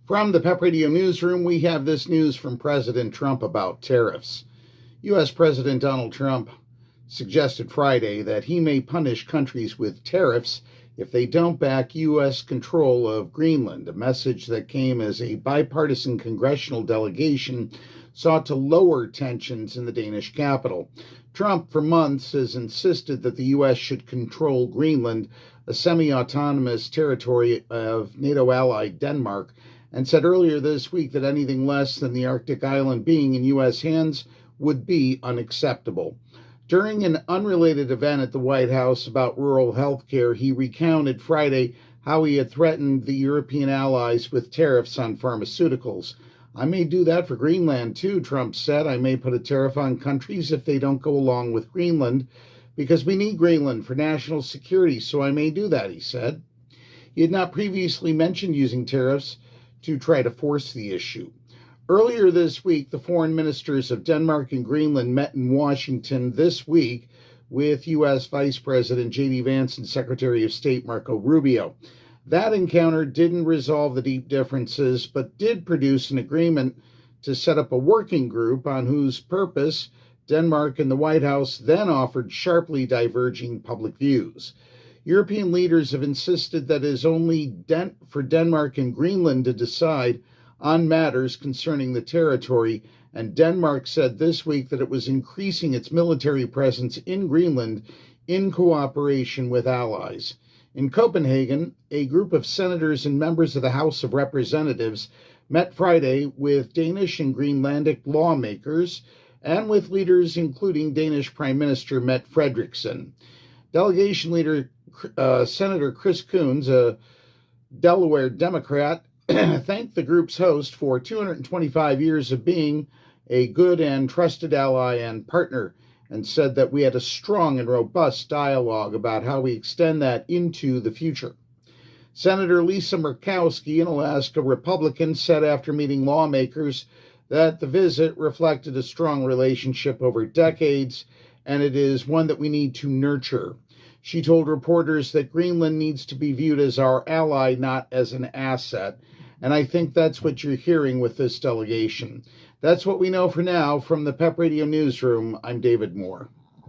From the PEP Radio Newsroom, we have this news from President Trump about tariffs. U.S. President Donald Trump suggested Friday that he may punish countries with tariffs if they don't back U.S. control of Greenland, a message that came as a bipartisan congressional delegation sought to lower tensions in the Danish capital. Trump, for months, has insisted that the U.S. should control Greenland, a semi-autonomous territory of NATO ally Denmark, and said earlier this week that anything less than the Arctic island being in U.S. hands would be unacceptable. During an unrelated event at the White House about rural health care, he recounted Friday how he had threatened the European allies with tariffs on pharmaceuticals. "I may do that for Greenland too," Trump said. "I may put a tariff on countries if they don't go along with Greenland, because we need Greenland for national security, so I may do that," he said. He had not previously mentioned using tariffs to try to force the issue. Earlier this week, the foreign ministers of Denmark and Greenland met in Washington this week with U.S. Vice President J.D. Vance and Secretary of State Marco Rubio. That encounter didn't resolve the deep differences, but did produce an agreement to set up a working group on whose purpose Denmark and the White House then offered sharply diverging public views. European leaders have insisted that it is only for Denmark and Greenland to decide on matters concerning the territory, and Denmark said this week that it was increasing its military presence in Greenland in cooperation with allies. In Copenhagen, a group of senators and members of the House of Representatives met Friday with Danish and Greenlandic lawmakers and with leaders including Danish Prime Minister Mette Frederiksen. Delegation leader Senator Chris Coons, a Delaware Democrat, thanked the group's host for 225 years of being a good and trusted ally and partner, and said that we had a strong and robust dialogue about how we extend that into the future. Senator Lisa Murkowski, an Alaska Republican, said after meeting lawmakers that the visit reflected a strong relationship over decades, and it is one that we need to nurture. She told reporters that Greenland needs to be viewed as our ally, not as an asset. And I think that's what you're hearing with this delegation. That's what we know for now. From the PEP Radio Newsroom, I'm David Moore.